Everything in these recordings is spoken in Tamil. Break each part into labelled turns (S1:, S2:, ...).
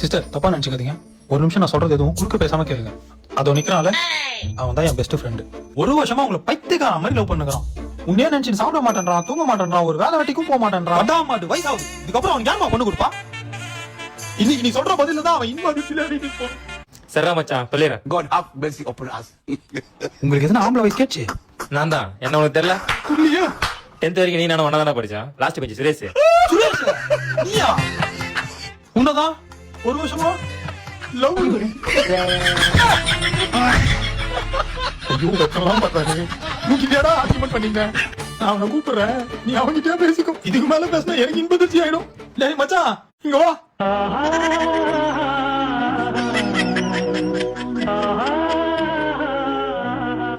S1: சிஸ்டர் தப்பா நினைச்சுக்காதீங்க. ஒரு நிமிஷம் நான் சொல்றது எதுவும் குறுக்க பேசாம கேளுங்க. அதோ நிக்கிறான்ல, அவன் தான் என் பெஸ்ட் ஃப்ரெண்டு. ஒரு வருஷமா உங்களை பைத்தியக்கார மாதிரி லவ் பண்ணுறான். உன்னே நினைச்சு சாப்பிட மாட்டேன்றான், தூங்க மாட்டேன்றான், ஒரு வேலை வெட்டிக்கும் போக மாட்டேன்றான். அதான் மாட்டு வயசாகுது. இதுக்கப்புறம் அவன் யாருமா பொண்ணு கொடுப்பா? இன்னைக்கு நீ சொல்ற பதில தான் அவன் இன்னும்
S2: சரிடா மச்சான் சொல்லிடுறேன்.
S3: God have mercy upon us.
S1: உங்களுக்கு எதுனா ஆம்பளை வயசு கேச்சு?
S2: நான் தான். என்ன உனக்கு தெரியல?
S1: புரியலையா?
S2: 10th வரைக்கும் நீ நானும் ஒன்னா தானே படிச்சான். Last bench Suresh.
S1: சுரேஷ் நீயா? உன்னதான் ஒரு வருஷமா லவ் ஐயோ வெக்கலாம் பண்றானே. மூக்கிட்டேடா ஆர்கியூமென்ட் பண்ணீங்க. நான் அவனை கூப்பிடுறேன், நீ அவன்கிட்டயே பேசிக்கோ. இதுக்கு மேல பேசினா எனக்கு இன்பதிர்ச்சி ஆயிடும். டேய் மச்சான் இங்க வா.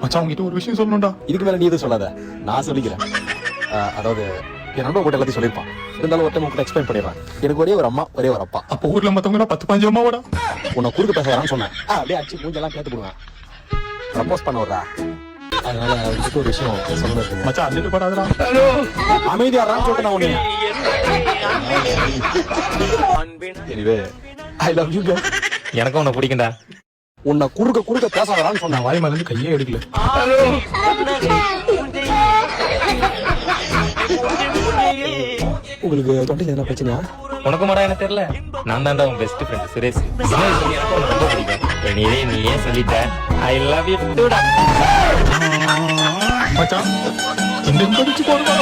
S1: மச்சான் உங்ககிட்ட ஒரு விஷயம் சொல்லணும்டா.
S4: இதுக்கு மேல நீ எதுவும் சொல்லாத, நான் சொல்லிக்கிறேன். அதாவது என் நண்பன் கூட எல்லாத்தையும் சொல்லியிருப்பான். இருந்தாலும் ஒரு டைம் உங்கள்கிட்ட எக்ஸ்பிளைன் பண்ணிடுறேன். எனக்கு ஒரே ஒரு அம்மா, ஒரே ஒரு அப்பா.
S1: அப்போ ஊர்ல மத்தவங்க 10-15 அம்மாவோட
S4: உன்னை குறுக்கு பேச வரான்னு சொன்னேன். அப்படியே அடிச்சு மூஞ்செல்லாம் கேட்டு போடுவேன். ப்ரப்போஸ் பண்ண வர்றா. அதனால அவருக்கு ஒரு விஷயம் சொல்லணும் இருக்கு.
S1: மச்சான் அள்ளிட்டு படாதடா.
S4: அமைதியாரான்னு சொல்லிட்டு நான் உன்னை. Anyway I love you girl.
S2: எனக்கும் உன்னை பிடிக்கும்டா.
S4: உன்னை குறுக்க பேச வரான்னு சொன்னேன்.
S1: வாய் மேல இருந்து கையே எடுக்கல.
S4: உங்களுக்கு தொண்டையில் என்ன பிரச்சனையா?
S2: உனக்கு மாடா எனக்கு தெரியல. நான் தான்டா உன் பெஸ்ட் ஃப்ரெண்ட் சுரேஷ். எனக்கு உனக்கு ரொம்ப பிடிக்கும். நீ ஏன் சொல்லிட்ட? ஐ லவ் யூ டூடா.
S1: மச்சான் இந்த படிச்சு போடுவா.